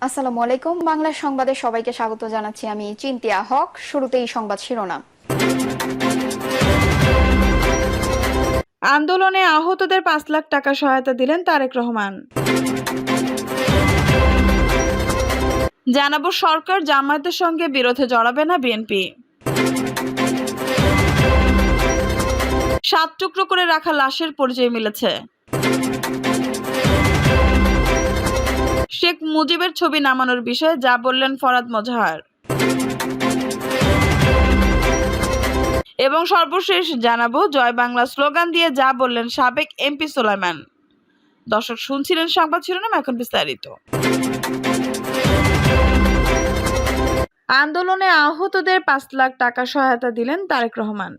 আসসালামু আলাইকুম। বাংলা সংবাদে সবাইকে স্বাগত জানাচ্ছি। আমি চিন্তিয়া হক। শুরুতেই সংবাদ শিরোনাম। আন্দোলনে আহতদের ৫ লাখ টাকা সহায়তা দিলেন তারেক রহমান। জানাবো সরকার জামায়াতের সঙ্গে বিরোধে জড়াবে না বিএনপি। ৭ টুকরো করে রাখা লাশের পরিচয় মিলেছে। শেখ মুজিবের ছবি নামানোর বিষয়ে যা বললেন ফরাদ মোজাহার। এবং সর্বশেষ জানাবো জয় বাংলা স্লোগান দিয়ে যা বললেন সাবেক এমপি সোলাইমান। দর্শক শুনছিলেন সংবাদ শিরোনাম, এখন বিস্তারিত। আন্দোলনে আহতদের ৫ লাখ টাকা সহায়তা দিলেন তারেক রহমান।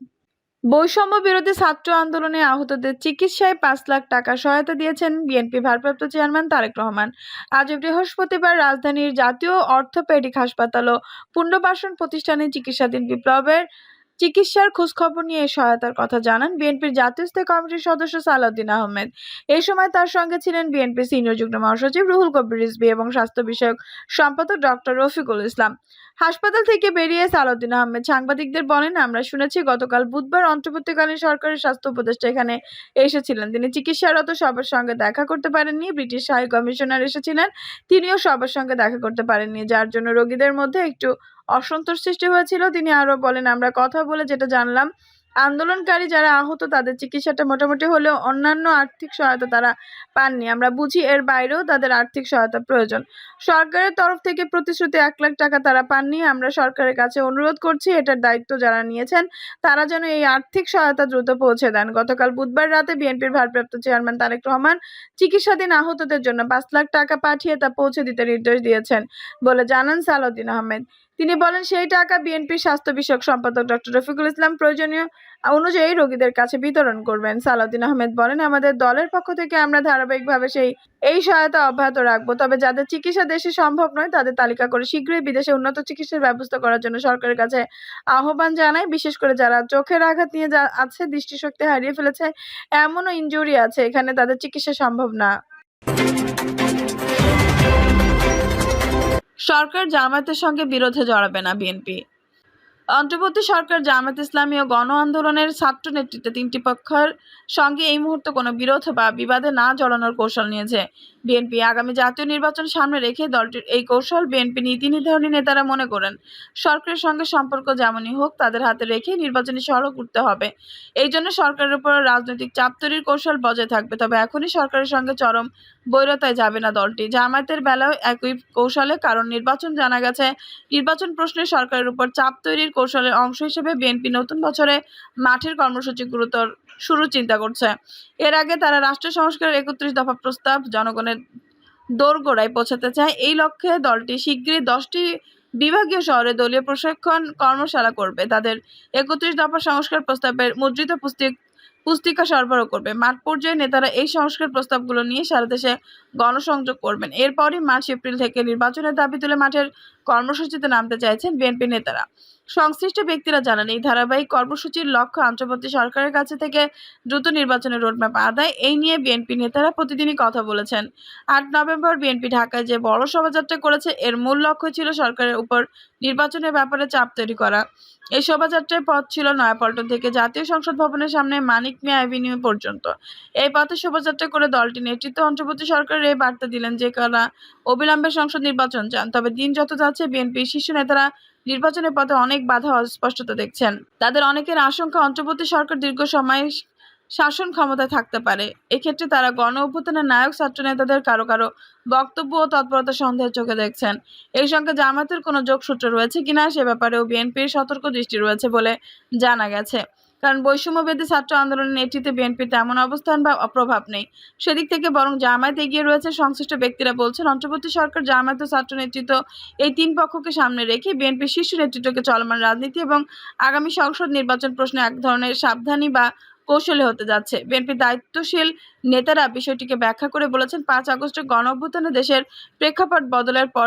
বৈষম্য বিরোধী ছাত্র আন্দোলনে আহতদের চিকিৎসায় ৫ লাখ টাকা সহায়তা দিয়েছেন বিএনপি ভারপ্রাপ্ত চেয়ারম্যান তারেক রহমান। আজ বৃহস্পতিবার রাজধানীর জাতীয় অর্থোপেডিক হাসপাতাল ও পুনর্বাসন প্রতিষ্ঠানে চিকিৎসাধীন বিপ্লবের চিকিৎসার খোঁজখবর নিয়ে এই সহায়তার কথা জানান বিএনপির জাতীয় স্থায়ী কমিটির সদস্য সালাউদ্দিন আহমেদ। এই সময় তার সঙ্গে ছিলেন বিএনপির সিনিয়র যুগ্ম মহাসচিব রুহুল কবির রিজভী এবং স্বাস্থ্য বিষয়ক সম্পাদক ডক্টর রফিকুল ইসলাম। হাসপাতাল থেকে বেরিয়ে সালাউদ্দিন আহমেদ সাংবাদিকদের বলেন, আমরা শুনেছি গতকাল বুধবার অন্তর্বর্তীকালীন সরকারের স্বাস্থ্য উপদেষ্টা এখানে এসেছিলেন। তিনি চিকিৎসারত সবার সঙ্গে দেখা করতে পারেননি। ব্রিটিশ হাই কমিশনার এসেছিলেন, তিনিও সবার সঙ্গে দেখা করতে পারেননি, যার জন্য রোগীদের মধ্যে একটু অসন্তোষ সৃষ্টি হয়েছিল। তিনি আরো বলেন, আমরা কথা বলে যেটা জানলাম, আন্দোলনকারী যারা আহত তাদের চিকিৎসাটা মোটামুটি হলেও অন্যান্য আর্থিক সহায়তা তারা পাননি। আমরা বুঝি এর বাইরেও তাদের আর্থিক সহায়তা প্রয়োজন। সরকারের তরফ থেকে প্রতিশ্রুতি ১ লাখ টাকা তারা পাননি। আমরা সরকারের কাছে অনুরোধ করছি, এটার দায়িত্ব যারা নিয়েছেন তারা যেন এই আর্থিক সহায়তা দ্রুত পৌঁছে দেন। গতকাল বুধবার রাতে বিএনপির ভারপ্রাপ্ত চেয়ারম্যান তারেক রহমান চিকিৎসাধীন আহতদের জন্য ৫ লাখ টাকা পাঠিয়ে তা পৌঁছে দিতে নির্দেশ দিয়েছেন বলে জানান সালাউদ্দিন আহমেদ। তিনি বলেন, সেই টাকা বিএনপির স্বাস্থ্য বিষয়ক সম্পাদক ডক্টর রফিকুল ইসলাম প্রয়োজনীয় অনুযায়ী রোগীদের কাছে বিতরণ করবেন। সালাউদ্দিন আহমেদ বলেন, আমাদের দলের পক্ষ থেকে আমরা ধারাবাহিকভাবে এই সহায়তা অব্যাহত রাখবো। তবে যাদের চিকিৎসা দেশে সম্ভব নয় তাদের তালিকা করে শীঘ্রই বিদেশে উন্নত চিকিৎসার ব্যবস্থা করার জন্য সরকারের কাছে আহ্বান জানাই। বিশেষ করে যারা চোখের আঘাত নিয়ে আছে, দৃষ্টিশক্তি হারিয়ে ফেলেছে, এমনও ইনজুরি আছে এখানে তাদের চিকিৎসা সম্ভব না। সরকার জামায়াতের সঙ্গে বিরোধে জড়াবে না বিএনপি। অন্তর্বর্তী সরকার জামায়াত ইসলামী ও গণ আন্দোলনের ছাত্র নেতৃত্বে ৩টি পক্ষের সঙ্গে এই মুহূর্তে কোনো বিরোধ বা বিবাদে না জড়ানোর কৌশল নিয়েছে বিএনপি। আগামী জাতীয় নির্বাচন সামনে রেখে দলটির এই কৌশল বিএনপি নীতি নির্ধারণী নেতারা মনে করেন সরকারের সঙ্গে সম্পর্ক যেমনই হোক তাদের হাতে রেখে নির্বাচনী সড়ক উঠতে হবে। এই জন্য সরকারের উপর রাজনৈতিক চাপ তৈরির কৌশল বজায় থাকবে। তবে এখনই সরকারের সঙ্গে চরম বৈরতায় যাবে না দলটি। জামায়াতের বেলায় একই কৌশলে, কারণ নির্বাচন জানা গেছে, নির্বাচন প্রশ্নে সরকারের উপর চাপ তৈরির কৌশলের অংশ হিসেবে বিএনপি নতুন বছরে মাঠের কর্মসূচি গুরুতর শুরু চিন্তা করছে। এর আগে তারা রাষ্ট্র সংস্কারের ৩১ দফা প্রস্তাব জনগণের দোরগোড়ায় পৌঁছাতে চায়। এই লক্ষ্যে দলটি শিগগিরই ১০টি বিভাগীয় শহরে দলীয় প্রশিক্ষণ কর্মশালা করবে। তাদের ৩১ দফা সংস্কার প্রস্তাবের মুদ্রিত পুস্তিকা সরবরাহ করবে। মাঠ পর্যায়ে নেতারা এই সংস্কার প্রস্তাবগুলো নিয়ে সারা দেশে গণসংযোগ করবেন। এরপরই মার্চ-এপ্রিল থেকে নির্বাচনের দাবি তুলে মাঠের কর্মসূচিতে নামতে চাইছেন বিএনপি নেতারা। সংশ্লিষ্ট ব্যক্তিরা জানান, এই ধারাবাহিক কর্মসূচির লক্ষ্য অন্তর্বর্তী সরকারের কাছে থেকে দ্রুত নির্বাচনের রোডম্যাপ আদায়। এই নিয়ে বিএনপি নেতারা প্রতিদিনই কথা বলেছেন। ৮ নভেম্বর বিএনপি ঢাকায় যে বড় শোভাযাত্রা করেছে, এর মূল লক্ষ্য ছিল সরকারের উপর নির্বাচনের ব্যাপারে চাপ তৈরি করা। এই শোভাযাত্রার পথ ছিল নয়াপল্টন থেকে জাতীয় সংসদ ভবনের সামনে মানিক মিয়া অ্যাভিনিউ পর্যন্ত। এই পথে শোভাযাত্রা করে দলটির নেতৃত্ব অন্তর্বর্তী সরকারের এই বার্তা দিলেন যে কারা অবিলম্বে সংসদ নির্বাচন চান। তবে দিন যত যাচ্ছে বিএনপির শীর্ষ নেতারা নির্বাচনের পথে অনেক বাধা অস্পষ্টতা দেখছেন। তাদের অনেকের আশঙ্কা অন্তর্বর্তী সরকার দীর্ঘ সময় শাসন ক্ষমতায় থাকতে পারে। এক্ষেত্রে তারা গণ অভ্যুত্থানের নায়ক ছাত্র নেতাদের কারো কারো বক্তব্য ও তৎপরতা সন্দেহের চোখে দেখছেন। এই সঙ্গে জামায়াতের কোনো যোগসূত্র রয়েছে কিনা সে ব্যাপারেও বিএনপির সতর্ক দৃষ্টি রয়েছে বলে জানা গেছে। কারণ বৈষম্যবিরোধী ছাত্র আন্দোলনের নেতৃত্বে বিএনপির তেমন অবস্থান বা প্রভাব নেই। সেদিক থেকে বরং জামায়াত এগিয়ে রয়েছে। সংশ্লিষ্ট ব্যক্তিরা বলছেন, অন্তর্বর্তী সরকার, জামায়াত ও ছাত্র নেতৃত্ব এই ৩ পক্ষকে সামনে রেখে বিএনপির শীর্ষ নেতৃত্বকে চলমান রাজনীতি এবং আগামী সংসদ নির্বাচন প্রশ্নে এক ধরনের সাবধানী বা কৌশলী হতে যাচ্ছে। বিএনপির দায়িত্বশীল নেতারা বিষয়টিকে ব্যাখ্যা করে বলেছেন, ৫ আগস্টের গণঅভ্যুত্থানে দেশের প্রেক্ষাপট বদলের পর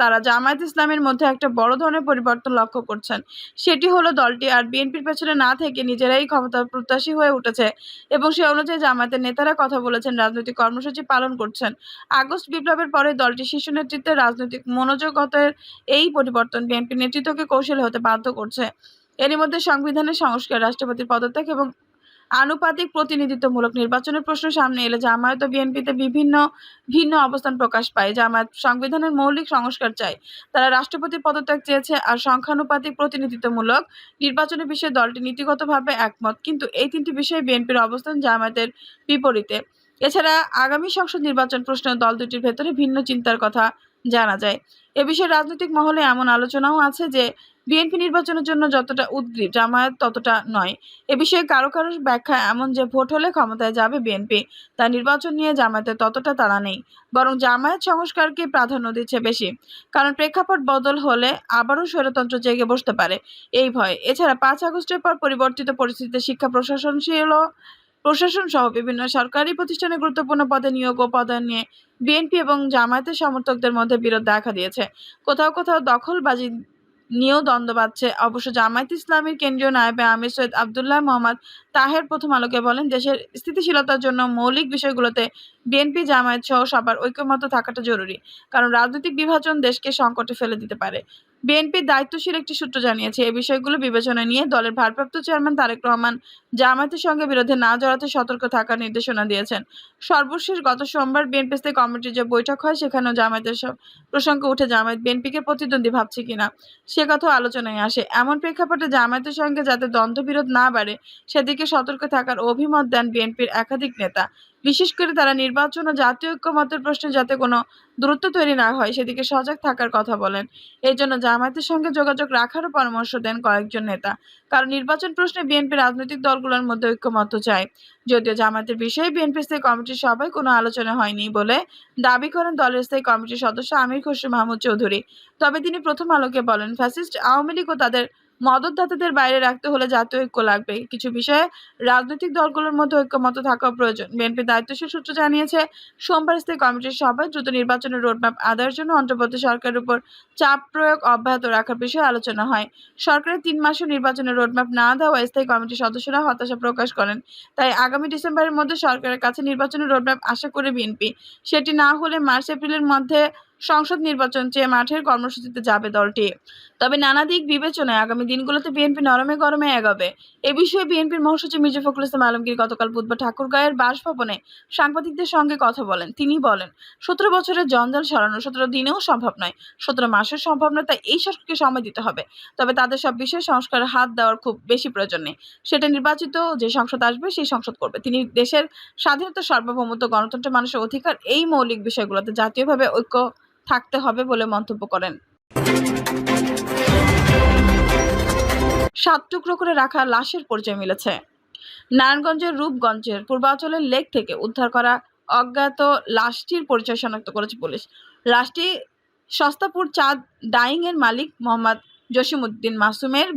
তারা জামায়াত ইসলামের মধ্যে একটা বড় ধরনের পরিবর্তন লক্ষ্য করছেন। সেটি হলো দলটি আর বিএনপির পেছনে না থেকে নিজেরাই ক্ষমতা প্রত্যাশী হয়ে উঠেছে এবং সে অনুযায়ী জামায়াতের নেতারা কথা বলেছেন, রাজনৈতিক কর্মসূচি পালন করছেন। আগস্ট বিপ্লবের পরে দলটির শীর্ষ নেতৃত্বের রাজনৈতিক মনোজগতের এই পরিবর্তন বিএনপির নেতৃত্বকে কৌশলী হতে বাধ্য করছে। এরই মধ্যে সংবিধানের সংস্কার, রাষ্ট্রপতির পদত্যাগ এবং আনুপাতিক প্রতিনিধিত্বমূলক নির্বাচনের প্রশ্ন সামনে এলে জামায়াত ও বিএনপিতে ভিন্ন অবস্থান প্রকাশ পায়। জামায়াত সংবিধানের মৌলিক সংস্কার চায়, তারা রাষ্ট্রপতির পদত্যাগ চেয়েছে, আর সংখ্যানুপাতিক প্রতিনিধিত্বমূলক নির্বাচনের বিষয়ে দলটি নীতিগতভাবে একমত। কিন্তু এই তিনটি বিষয়ে বিএনপির অবস্থান জামায়াতের বিপরীতে। এছাড়া আগামী সংসদ নির্বাচন প্রশ্নেও দল দুটির ভেতরে ভিন্ন চিন্তার কথা জানা যায়। এ বিষয়ে রাজনৈতিক মহলে এমন আলোচনাও আছে যে বিএনপি নির্বাচনের জন্য যতটা উদগ্রীব, জামায়াত ততটা নয়। এ বিষয়ে কারো ব্যাখ্যা এমন যে ভোট হলে ক্ষমতায় যাবে বিএনপি, তার নির্বাচন নিয়ে জামায়াতের ততটা তাড়া নেই, বরং জামায়াত সংস্কারকে প্রাধান্য দিচ্ছে বেশি। কারণ প্রেক্ষাপট বদল হলে আবারও স্বৈরতন্ত্র জেগে বসতে পারে, এই ভয়। এছাড়া ৫ আগস্টের পর পরিবর্তিত পরিস্থিতিতে শিক্ষা প্রশাসন সহ বিভিন্ন সরকারি প্রতিষ্ঠানে গুরুত্বপূর্ণ পদে নিয়োগ ও পদায়ন নিয়ে বিএনপি এবং জামায়াতের সমর্থকদের মধ্যে বিরোধ দেখা দিয়েছে। কোথাও কোথাও দখলবাজি নিয়েও দ্বন্দ্ব বাড়ছে। অবশ্য জামায়াত ইসলামীর কেন্দ্রীয় নায়েবে আমির সৈয়দ আব্দুল্লাহ মোহাম্মদ তাহের প্রথম আলোকে বলেন, দেশের স্থিতিশীলতার জন্য মৌলিক বিষয়গুলোতে বিএনপি, জামায়াত সহ সবার ঐকমত্য থাকাটা জরুরি, কারণ রাজনৈতিক বিভাজন দেশকে সংকটে ফেলে দিতে পারে। বিএনপির দায়িত্বশীল একটি সূত্র জানিয়েছে, এই বিষয়গুলো বিবেচনায় নিয়ে দলের ভারপ্রাপ্ত চেয়ারম্যান তারেক রহমান জামায়াতের সঙ্গে বিরোধে না জড়াতে সতর্ক থাকার নির্দেশনা দিয়েছেন। সর্বশেষ গত সোমবার বিএনপি স্থায়ী কমিটির যে বৈঠক হয়, সেখানেও জামায়াতের প্রসঙ্গ উঠে জামায়াত বিএনপিকে প্রতিদ্বন্দ্বী ভাবছে কিনা সে কথাও আলোচনায় আসে। এমন প্রেক্ষাপটে জামায়াতের সঙ্গে যাতে দ্বন্দ্ববিরোধ না বাড়ে সেদিকে সতর্ক থাকার অভিমত দেন বিএনপির একাধিক নেতা। বিশেষ করে তারা নির্বাচন ও জাতীয় ঐক্যমত্যের প্রশ্নে যাতে কোনো দূরত্ব তৈরি না হয় সেদিকে সজাগ থাকার কথা বলেন। এই জন্য জামায়াতের সঙ্গে যোগাযোগ রাখারও পরামর্শ দেন কয়েকজন নেতা, কারণ নির্বাচন প্রশ্নে বিএনপি রাজনৈতিক দলগুলোর মধ্যে ঐক্যমত্য চায়। যদিও জামায়াতের বিষয়ে বিএনপি স্থায়ী কমিটির সভায় কোনো আলোচনা হয়নি বলে দাবি করেন দলের স্থায়ী কমিটির সদস্য আমির খসরু মাহমুদ চৌধুরী। তবে তিনি প্রথম আলোকে বলেন, ফ্যাসিস্ট আওয়ামী লীগ ও তাদের মদতদাতাদের বাইরে রাখতে হলে জাতীয় ঐক্য লাগবে। কিছু বিষয়ে রাজনৈতিক দলগুলোর মধ্যে ঐক্যমত্য থাকা প্রয়োজন। বিএনপির দায়িত্বশীল সূত্র জানিয়েছে, সোমবার স্থায়ী কমিটির সভায় দ্রুত নির্বাচনের রোডম্যাপ আদায়ের জন্য অন্তর্বর্তী সরকারের উপর চাপ প্রয়োগ অব্যাহত রাখার বিষয়ে আলোচনা হয়। সরকারের ৩ মাসেও নির্বাচনের রোডম্যাপ না দেওয়ায় স্থায়ী কমিটির সদস্যরা হতাশা প্রকাশ করেন। তাই আগামী ডিসেম্বরের মধ্যে সরকারের কাছে নির্বাচনের রোডম্যাপ আশা করে বিএনপি। সেটি না হলে মার্চ-এপ্রিলের মধ্যে সংসদ নির্বাচন চেয়ে মাঠের কর্মসূচিতে যাবে দলটি। তবে নানা দিক বিবেচনায় আগামী দিনগুলোতে বিএনপি নরমে গরমে এগোবে। এ বিষয়ে বিএনপির মহাসচিব মির্জা ফখরুল ইসলাম আলমগীর গতকাল বুধবার ঠাকুরগাঁওয়ের বাসভবনে সাংবাদিকদের সঙ্গে কথা বলেন। তিনি বলেন, ১৭ বছরের জঞ্জাল সরানো ১৭ দিনেও সম্ভব নয়, ১৭ মাসেও সম্ভব নয়, তাই এই সরকারকে সময় দিতে হবে। তবে তাদের সব বিষয়ে সংস্কারে হাত দেওয়ার খুব বেশি প্রয়োজন নেই। সেটা নির্বাচিত যে সংসদ আসবে সেই সংসদ করবে। তিনি দেশের স্বাধীনতা, সার্বভৌমত্ব, গণতন্ত্র, মানুষের অধিকার এই মৌলিক বিষয়গুলোতে জাতীয়ভাবে ঐক্য থাকতে হবে বলে মন্তব্য করেন। ৭ টুকরো করে রাখা লাশের পরিচয় মিলেছে। নারায়ণগঞ্জের রূপগঞ্জের পূর্বাঞ্চলের লেক থেকে উদ্ধার করা অজ্ঞাত লাশটির পরিচয় শনাক্ত করেছে পুলিশ। লাশটি সস্তাপুর চাঁদ ডাইং এর মালিক মোহাম্মদ জসিমউদ্দিন মাসুমের।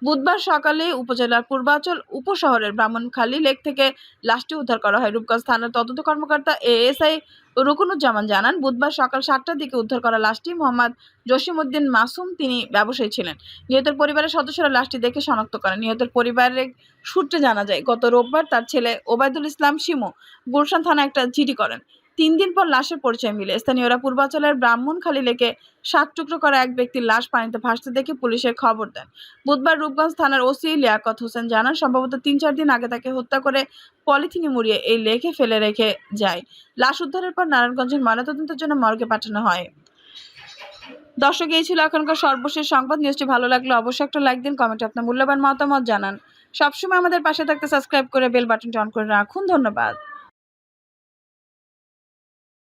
বুধবার সকালে উপজেলার পূর্বাঞ্চল উপশহরের ব্রাহ্মণখালী লেক থেকে লাশটি উদ্ধার করা হয়। রূপগঞ্জ থানার তদন্ত কর্মকর্তা এএসআই রুকনুজ্জামান জানান, বুধবার সকাল ৭টার দিকে উদ্ধার করা লাশটি মোহাম্মদ জসিমউদ্দিন মাসুম, তিনি ব্যবসায়ী ছিলেন। নিহতের পরিবারের সদস্যরা লাশটি দেখে শনাক্ত করেন। নিহতের পরিবারের সূত্রে জানা যায়, গত রোববার তার ছেলে ওবায়দুল ইসলাম শিমু গুলশান থানায় একটা জিডি করেন। ৩ দিন পর লাশের পরিচয় মিলে। স্থানীয়রা পূর্বাঞ্চলের ব্রাহ্মণখালী লেকে ৭ টুকরো করা এক ব্যক্তির লাশ পানিতে ভাসতে দেখে পুলিশের খবর দেন। বুধবার রূপগঞ্জ থানার ওসি লিয়াকত হোসেন জানান, সম্ভবত ৩-৪ দিন আগে তাকে হত্যা করে পলিথিনে মুড়িয়ে এই লেকে ফেলে রেখে যায়। লাশ উদ্ধারের পর নারায়ণগঞ্জের ময়নাতদন্তের জন্য মর্গে পাঠানো হয়। দর্শক, এই ছিল এখনকার সর্বশেষ সংবাদ। নিউজটি ভালো লাগলে অবশ্যই একটা লাইক দিন, কমেন্টে আপনার মূল্যবান মতামত জানান। সবসময় আমাদের পাশে থাকতে সাবস্ক্রাইব করে বেল বাটনটি অন করে রাখুন। ধন্যবাদ।